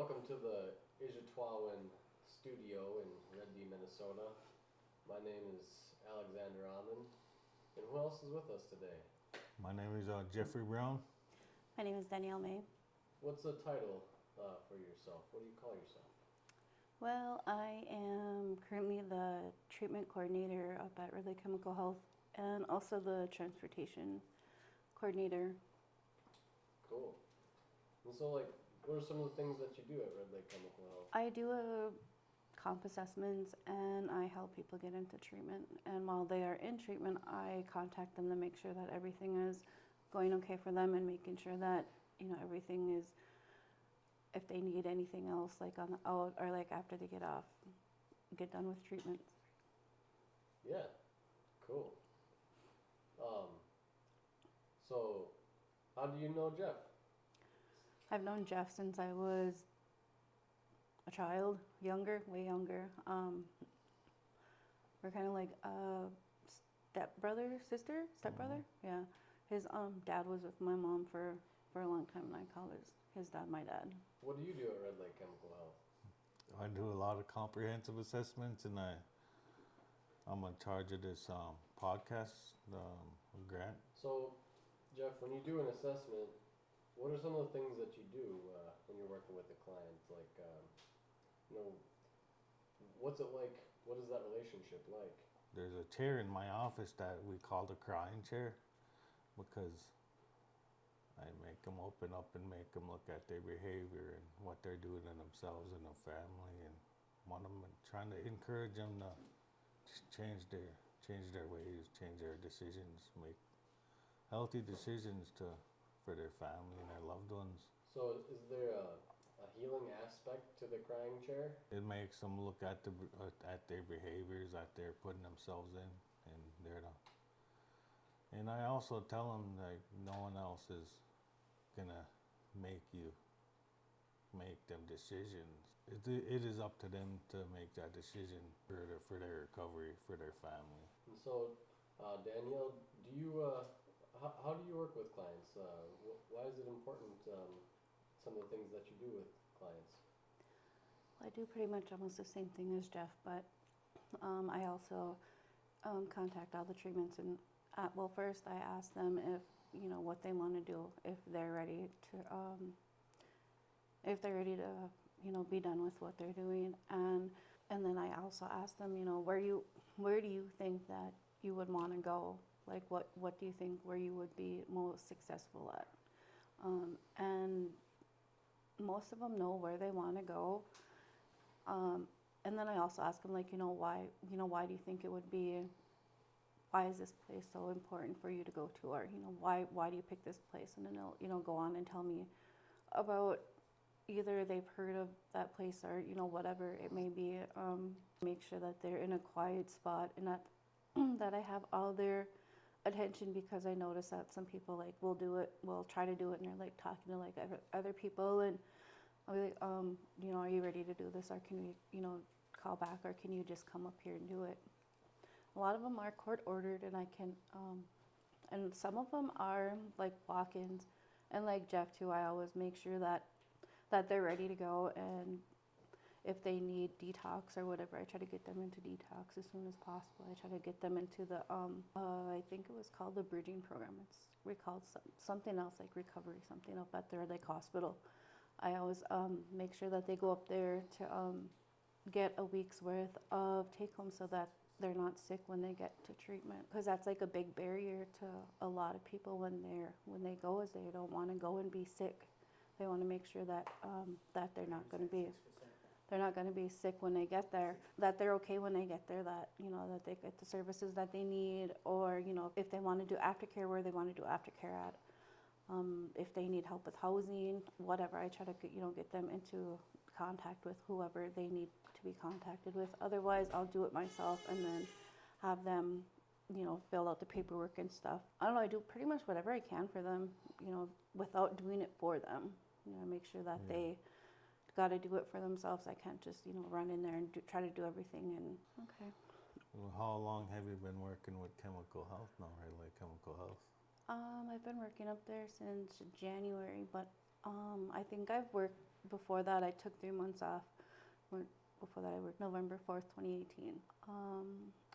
welcome to the Izhitwaawin studio in Redby, Minnesota. My name is Aman, and who else is with us today? My name is Jeffrey Brown. My name is Danielle. What's the title for yourself? What do you call yourself? Well, I am currently the treatment coordinator up at Redby Chemical Health and also the transportation coordinator. Cool. And so, what are some of the things that you do at Redby Chemical Health? I do comp assessments and I help people get into treatment. And while they are in treatment, I contact them to make sure that everything is going okay for them and making sure that, everything is, if they need anything else, like on the out or like after they get done with treatment. Yeah, cool. So how do you know Jeff? I've known Jeff since I was a child, way younger. We're kind of like stepbrother. Mm-hmm. Yeah. His dad was with my mom for a long time, and I call his dad my dad. What do you do at Redby Chemical Health? I do a lot of comprehensive assessments, and I'm in charge of this podcast grant. So, Jeff, when you do an assessment, what are some of the things that you do when you're working with a client? What's it like? What is that relationship like? There's a chair in my office that we call the crying chair because I make them open up and make them look at their behavior and what they're doing in themselves and their family, and trying to encourage them to change their ways, change their decisions, make healthy decisions for their family and their loved ones. So is there a healing aspect to the crying chair? It makes them look at their behaviors that they're putting themselves in, and and I also tell them that no one else is gonna make them decisions. It is up to them to make that decision for their recovery, for their family. And so, Danielle, do you how do you work with clients? Why is it important? Some of the things that you do with clients. Well, I do pretty much almost the same thing as Jeff, but I also contact all the treatments and first I ask them if what they want to do, if they're ready to be done with what they're doing, and then I also ask them where do you think that you would want to go, like what do you think where you would be most successful at, and most of them know where they want to go, and then I also ask them why do you think it would be, why is this place so important for you to go to, or why do you pick this place, and then they'll go on and tell me about either they've heard of that place or whatever it may be. Make sure that they're in a quiet spot and that I have all their attention, because I notice that some people will try to do it and they're like talking to other people, and I'll be like, are you ready to do this, or can we call back, or can you just come up here and do it? A lot of them are court ordered, and I can and some of them are like walk-ins, and like Jeff too, I always make sure that they're ready to go, and if they need detox or whatever, I try to get them into detox as soon as possible. I try to get them into the I think it was called the bridging program. It's called something else, like recovery, something up at their hospital. I always make sure that they go up there to get a week's worth of take home, so that they're not sick when they get to treatment, because that's like a big barrier to a lot of people when they go, is they don't want to go and be sick. They want to make sure that that they're not going to be sick when they get there, that they're okay when they get there, that that they get the services that they need, or if they want to do aftercare, where they want to do aftercare at, if they need help with housing, whatever. I try to get them into contact with whoever they need to be contacted with. Otherwise, I'll do it myself and then have them fill out the paperwork and stuff. I don't know, I do pretty much whatever I can for them, without doing it for them. Make sure that they got to do it for themselves. I can't just, run in there and try to do everything. And okay. Well, how long have you been working with Chemical Health now, Redby Chemical Health? I've been working up there since January, but I think I've worked before that. I took 3 months off. Before that, I worked November 4th, 2018.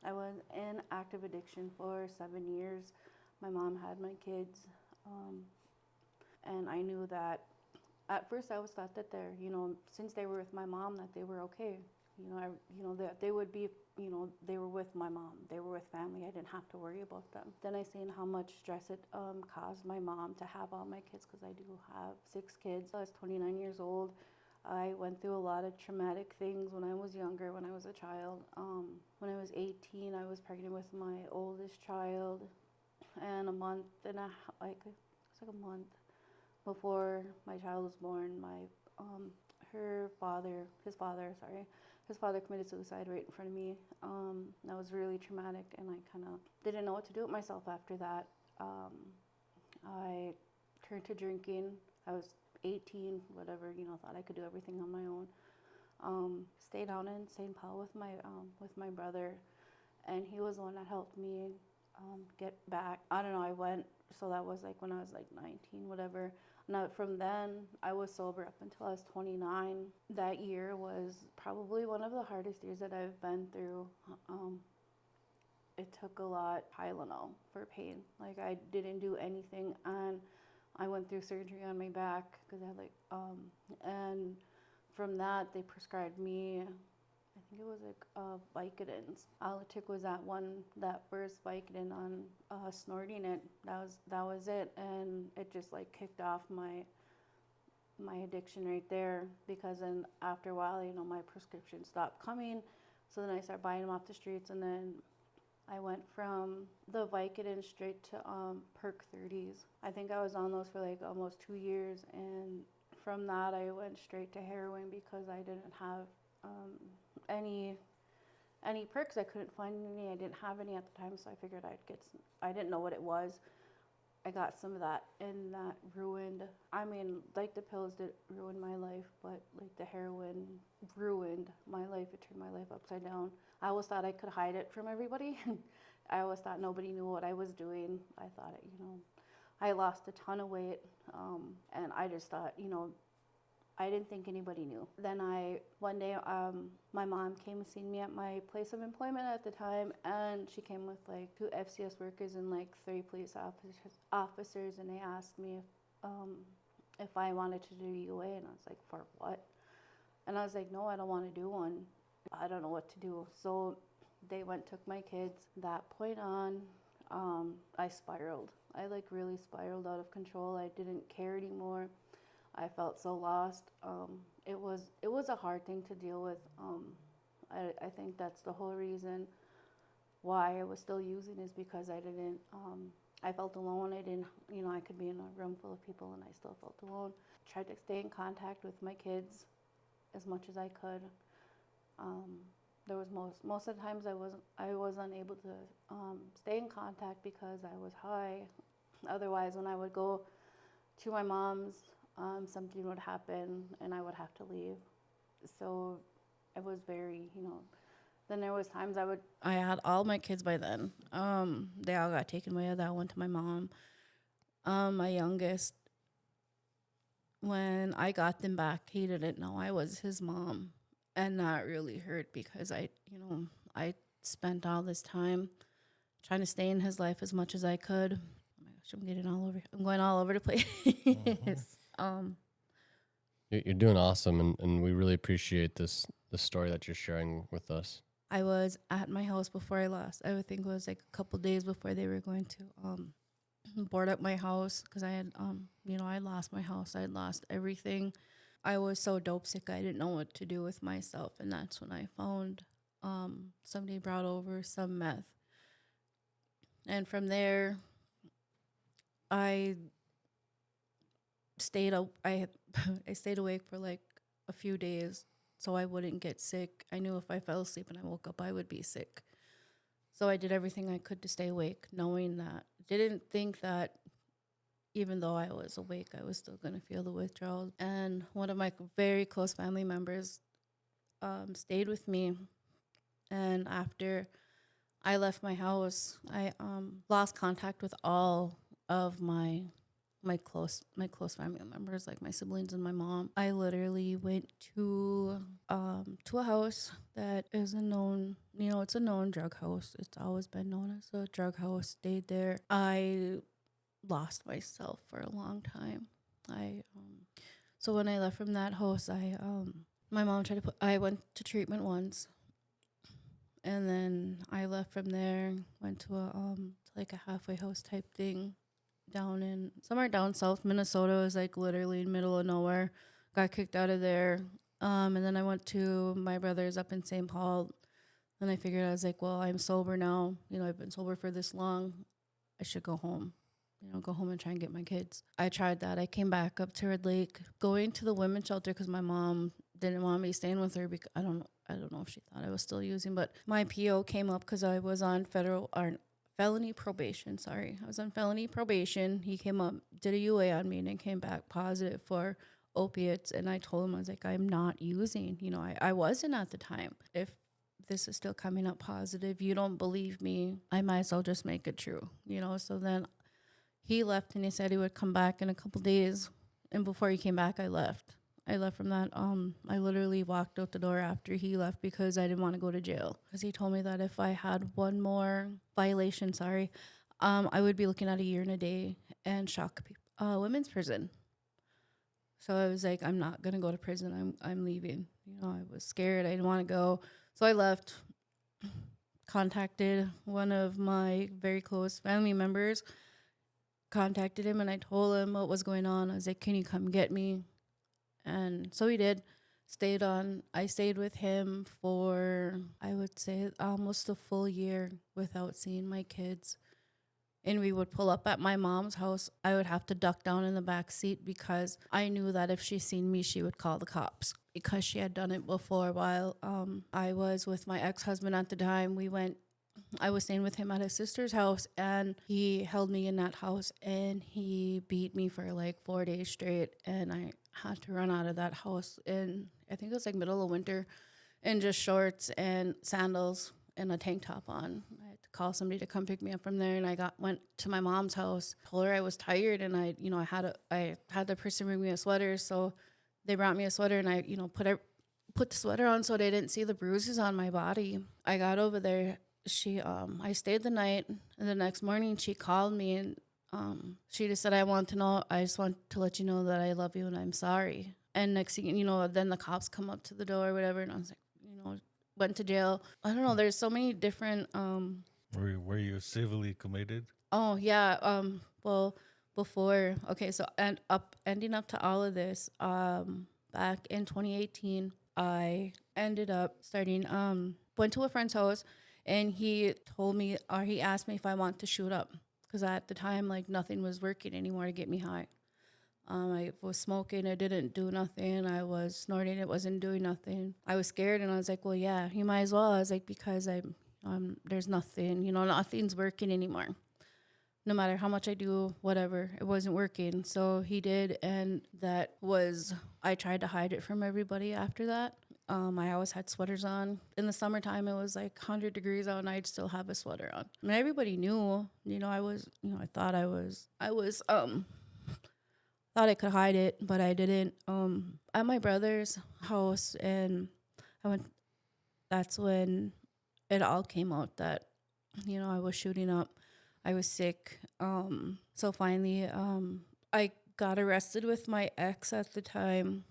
I was in active addiction for 7 years. My mom had my kids, and I knew that at first I was thought that they're, since they were with my mom, that they were okay. That they would be, they were with my mom. They were with family. I didn't have to worry about them. Then I seen how much stress it caused my mom to have all my kids, because I do have 6 kids. I was 29 years old. I went through a lot of traumatic things when I was younger, when I was a child. When I was 18, I was pregnant with my oldest child, and a month before my child was born, his father committed suicide right in front of me. That was really traumatic, and I kind of didn't know what to do with myself after that. I turned to drinking. I was 18, whatever, thought I could do everything on my own. Stayed down in St. Paul with my brother, and he was the one that helped me get back. I don't know, I went, so that was like when I was like 19, whatever. Now, from then, I was sober up until I was 29. That year was probably one of the hardest years that I've been through. It took a lot, Tylenol for pain. Like, I didn't do anything, and I went through surgery on my back because I had and from that, they prescribed me, I think it was Vicodins. All it took was that first Vicodin on snorting it. That was it, and it just like kicked off my addiction right there. Because then after a while, my prescription stopped coming, so then I started buying them off the streets, and then I went from the Vicodin straight to Perk 30s. I think I was on those for like almost 2 years, and from that I went straight to heroin because I didn't have any perks. I couldn't find any. I didn't have any at the time, so I figured I'd get some. I didn't know what it was. I got some of that, and that ruined. I mean, like the pills did ruin my life, but like the heroin ruined my life. It turned my life upside down. I always thought I could hide it from everybody. I always thought nobody knew what I was doing. I thought, I lost a ton of weight, and I just thought, I didn't think anybody knew. Then one day, my mom came and seen me at my place of employment at the time, and she came with like 2 FCS workers and like 3 police officers, and they asked me if I wanted to do UA, and I was like, for what? And I was like, no, I don't want to do one. I don't know what to do. So they took my kids. That point on, I spiraled. I like really spiraled out of control. I didn't care anymore. I felt so lost. It was a hard thing to deal with. I think that's the whole reason why I was still using, is because I felt alone. I could be in a room full of people and I still felt alone. Tried to stay in contact with my kids as much as I could. There was most of the times I was unable to stay in contact because I was high. Otherwise, when I would go to my mom's, something would happen and I would have to leave. So it was very, then there was times I had all my kids by then. They all got taken away. That went to my mom. My youngest, when I got them back, he didn't know I was his mom. And that really hurt because I spent all this time trying to stay in his life as much as I could. Oh my gosh, I'm going all over the place. Mm-hmm. You're doing awesome, and we really appreciate the story that you're sharing with us. I was at my house before I lost. I would think it was like a couple days before they were going to board up my house, because I had I lost my house. I had lost everything. I was so dope sick, I didn't know what to do with myself, and that's when I found somebody brought over some meth, and from there, I stayed awake for like a few days so I wouldn't get sick. I knew if I fell asleep and I woke up, I would be sick. So I did everything I could to stay awake, knowing that. Didn't think that even though I was awake, I was still going to feel the withdrawal. And one of my very close family members stayed with me. And after I left my house, I lost contact with all of my my close family members, like my siblings and my mom. I literally went to a house that is a known, it's a known drug house. It's always been known as a drug house. Stayed there. I lost myself for a long time. So when I left from that house, my mom tried to I went to treatment once, and then I left from there, went to like a halfway house type thing somewhere down south Minnesota. It was like literally in the middle of nowhere. Got kicked out of there. And then I went to my brother's up in St. Paul. Then I figured, I was like, well, I'm sober now. I've been sober for this long. I should go home. Go home and try and get my kids. I tried that. I came back up to Red Lake, going to the women's shelter because my mom didn't want me staying with her because I don't know if she thought I was still using, but my PO came up because I was on felony probation. Sorry, I was on felony probation. He came up, did a UA on me, and it came back positive for opiates. And I told him, I was like, I'm not using. I wasn't at the time. If this is still coming up positive, you don't believe me, I might as well just make it true. So then he left, and he said he would come back in a couple days. And before he came back, I left. I left from that. I literally walked out the door after he left because I didn't want to go to jail. Because he told me that if I had one more violation, I would be looking at a year and a day and shock people. Women's prison. So I was like, I'm not gonna go to prison. I'm leaving. I was scared. I didn't want to go. So I left. Contacted one of my very close family members. Contacted him, and I told him what was going on. I was like, can you come get me? And so he did. I stayed with him for, I would say, almost a full year without seeing my kids. And we would pull up at my mom's house. I would have to duck down in the back seat because I knew that if she seen me, she would call the cops because she had done it before while I was with my ex-husband at the time. I was staying with him at his sister's house, and he held me in that house, and he beat me for like 4 days straight, and I had to run out of that house in, I think it was like middle of winter, in just shorts and sandals and a tank top on. I had to call somebody to come pick me up from there, and I went to my mom's house, told her I was tired, and I had the person bring me a sweater, so they brought me a sweater, and I put the sweater on so they didn't see the bruises on my body. I got over there. I stayed the night, and the next morning she called me, and she just said, I just want to let you know that I love you and I'm sorry. And next thing then the cops come up to the door or whatever, and I was like, went to jail. I don't know, there's so many different Were you civilly committed? Oh yeah, well, before, okay, so ending up to all of this, back in 2018, I ended up starting went to a friend's house. And he asked me if I want to shoot up. Because at the time, like, nothing was working anymore to get me high. I was smoking, it didn't do nothing. I was snorting, it wasn't doing nothing. I was scared, and I was like, well, yeah, you might as well. I was like, because there's nothing, nothing's working anymore. No matter how much I do, whatever, it wasn't working. So he did, and I tried to hide it from everybody after that. I always had sweaters on. In the summertime, it was like 100 degrees out, and I'd still have a sweater on. I mean, everybody knew, I thought thought I could hide it, but I didn't. At my brother's house, and that's when it all came out that, I was shooting up. I was sick. So finally, I got arrested with my ex at the time,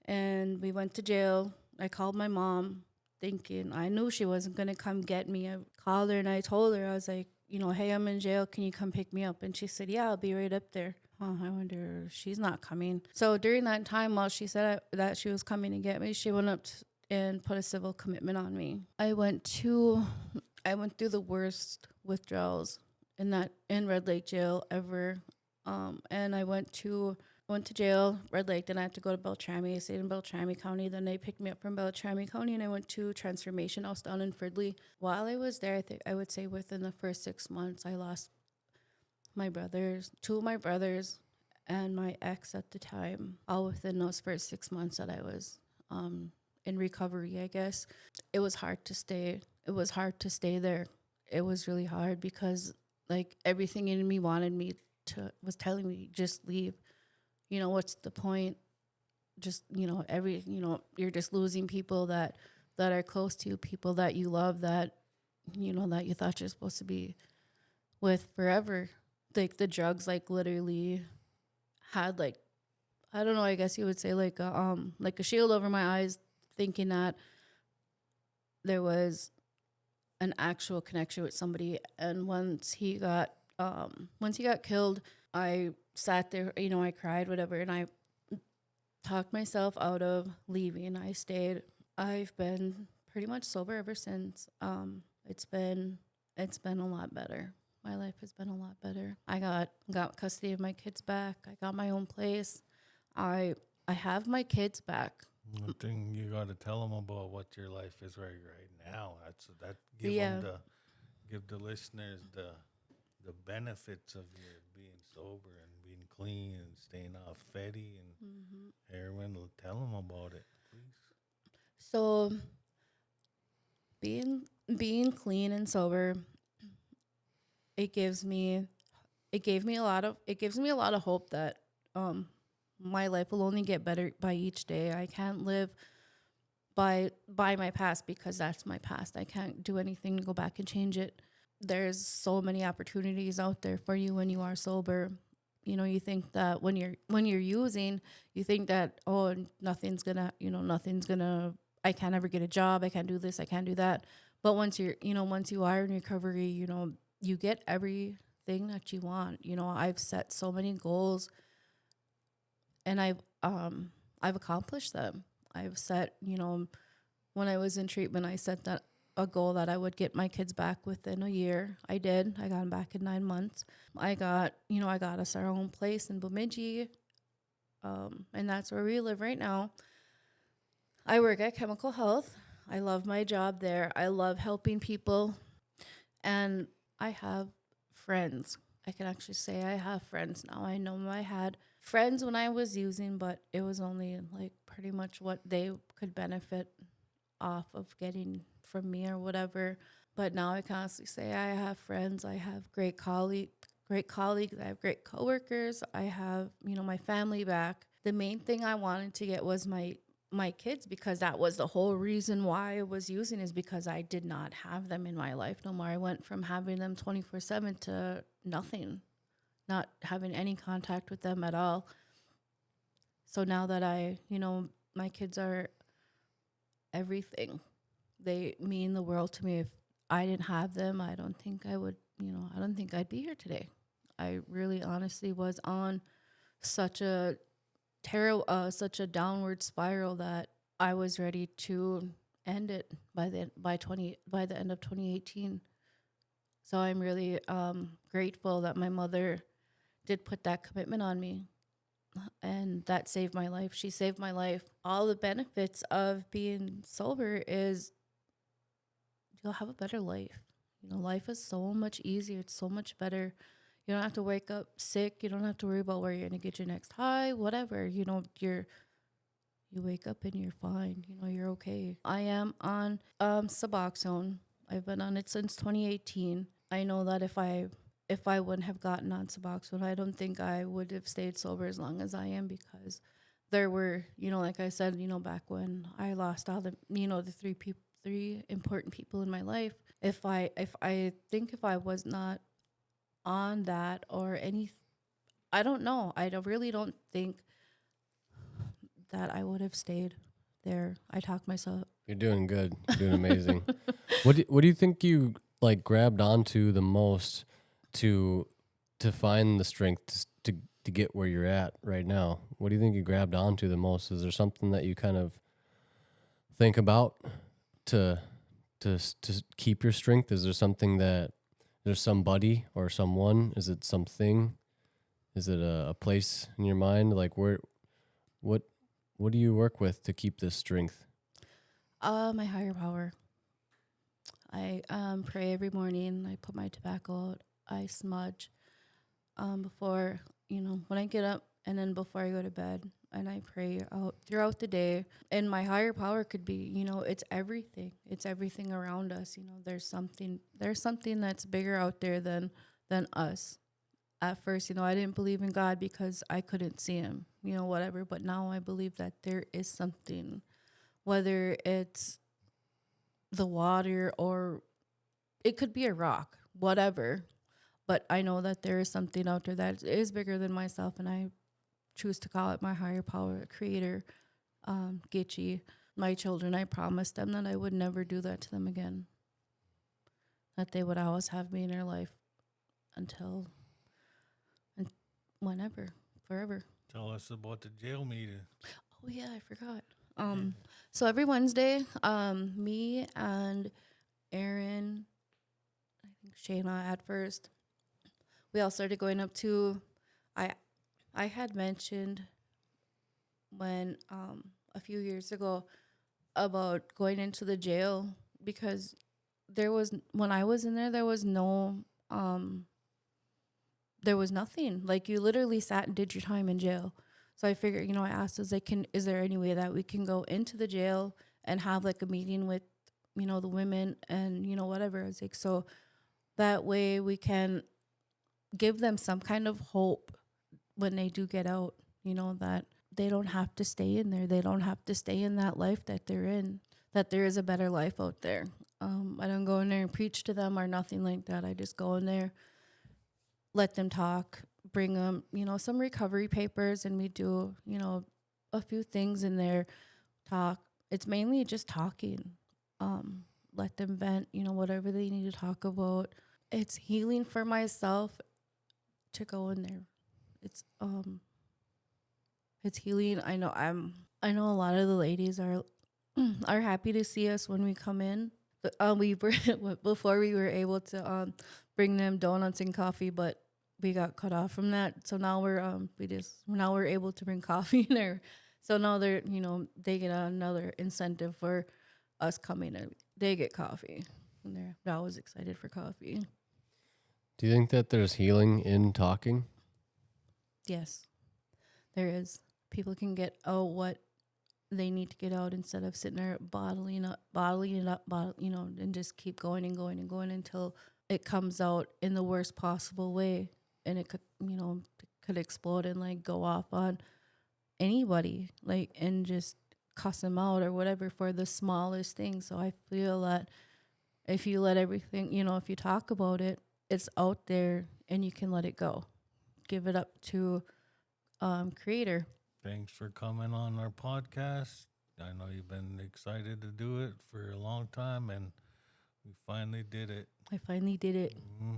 and we went to jail. I called my mom thinking, I knew she wasn't going to come get me. I called her and I told her, I was like, hey, I'm in jail. Can you come pick me up? And she said, yeah, I'll be right up there. Oh, I wonder if she's not coming. So during that time, while she said that she was coming to get me, she went up and put a civil commitment on me. I went through the worst withdrawals in Red Lake jail ever. And I went to jail, Red Lake, then I had to go to Beltrami. I stayed in Beltrami County. Then they picked me up from Beltrami County, and I went to Transformation House down in Fridley. While I was there, I would say within the first 6 months, I lost two of my brothers, and my ex at the time, all within those first 6 months that I was in recovery, I guess. It was hard to stay. It was hard to stay there. It was really hard because, like, everything in me wanted me was telling me, just leave. What's the point? Just, you're just losing people that are close to you, people that you love, that, that you thought you're supposed to be with forever. Like the drugs, like literally had like, I don't know, I guess you would say like a shield over my eyes, thinking that there was an actual connection with somebody. And once he got killed, I sat there, I cried, whatever, and I talked myself out of leaving. I stayed. I've been pretty much sober ever since. It's been a lot better. My life has been a lot better. I got custody of my kids back. I got my own place. I have my kids back. One thing you got to tell them about what your life is right now. Give the listeners the benefits of your being sober and being clean and staying off Fetty and heroin. Tell them about it, please. So being clean and sober, it gives me a lot of hope that my life will only get better by each day. I can't live by my past, because that's my past. I can't do anything to go back and change it. There's so many opportunities out there for you when you are sober. You think that when you're using, you think that, oh, nothing's gonna, I can't ever get a job. I can't do this. I can't do that. But once you are in recovery, you get everything that you want. I've set so many goals, and I've accomplished them. I've set, when I was in treatment, I set that a goal that I would get my kids back within a year. I did. I got them back in 9 months. I got us our own place in Bemidji, and that's where we live right now. I work at Chemical Health. I love my job there. I love helping people, and I have friends. I can actually say I have friends now. I know I had friends when I was using, but it was only like pretty much what they could benefit off of getting from me or whatever. But now I can honestly say I have friends. I have great colleagues. I have great coworkers. I have, my family back. The main thing I wanted to get was my kids, because that was the whole reason why I was using, is because I did not have them in my life no more. I went from having them 24/7 to nothing, not having any contact with them at all. So now that my kids are everything. They mean the world to me. If I didn't have them, I don't think I would, I don't think I'd be here today. I really honestly was on such a downward spiral that I was ready to end it by the end of 2018. So I'm really grateful that my mother did put that commitment on me, and that saved my life. She saved my life. All the benefits of being sober is you'll have a better life. Life is so much easier. It's so much better. You don't have to wake up sick. You don't have to worry about where you're going to get your next high, whatever. You wake up and you're fine. You're okay. I am on Suboxone. I've been on it since 2018. I know that if I wouldn't have gotten on Suboxone, I don't think I would have stayed sober as long as I am, because there were, like I said, back when I lost all the, the three important people in my life. If I was not on that or any, I don't know. I really don't think that I would have stayed there. I talked myself. You're doing good. You're doing amazing. What do you think you like grabbed onto the most to find the strength to get where you're at right now? What do you think you grabbed onto the most? Is there something that you kind of think about to keep your strength? Is there something that there's somebody or someone? Is it something? Is it a place in your mind? Like what do you work with to keep this strength? My higher power. I pray every morning. I put my tobacco out. I smudge before, when I get up, and then before I go to bed. And I pray out throughout the day. And my higher power could be, it's everything. It's everything around us. There's something that's bigger out there than us. at first, I didn't believe in God because I couldn't see him, whatever. But now I believe that there is something, whether it's the water or it could be a rock, whatever. But I know that there is something out there that is bigger than myself, and I choose to call it my higher power, creator, Gitchy. My children, I promised them that I would never do that to them again. That they would always have me in their life until whenever, forever. Tell us about the jail meeting. Oh yeah, I forgot. So every Wednesday, me and Aaron, I think Shayna at first, we all started going up to. I had mentioned when a few years ago about going into the jail because when I was in there was no there was nothing. Like you literally sat and did your time in jail. So I figured, I asked, is there any way that we can go into the jail and have like a meeting with, the women and, whatever. I was like, so that way we can give them some kind of hope when they do get out, that they don't have to stay in there. They don't have to stay in that life that they're in, that there is a better life out there. I don't go in there and preach to them or nothing like that. I just go in there, let them talk, bring them, some recovery papers, and we do, a few things in there, talk. It's mainly just talking. Let them vent, whatever they need to talk about. It's healing for myself to go in there. It's healing. I know a lot of the ladies are happy to see us when we come in. But we were before we were able to bring them donuts and coffee, but we got cut off from that. So now we're able to bring coffee in there. So now they're they get another incentive for us coming and they get coffee. And they're always excited for coffee. Do you think that there's healing in talking? Yes, there is. People can get out what they need to get out instead of sitting there bottling it up, and just keep going and going and going until it comes out in the worst possible way, and it could explode and like go off on anybody, like, and just cuss them out or whatever for the smallest thing. So I feel that if you let everything, if you talk about it, it's out there and you can let it go. Give it up to creator. Thanks for coming on our podcast. I know you've been excited to do it for a long time, and we finally did it. I finally did it. Mm-hmm.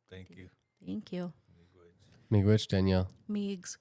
Thank you. Thank you. Miigwech, Danielle. Meigs.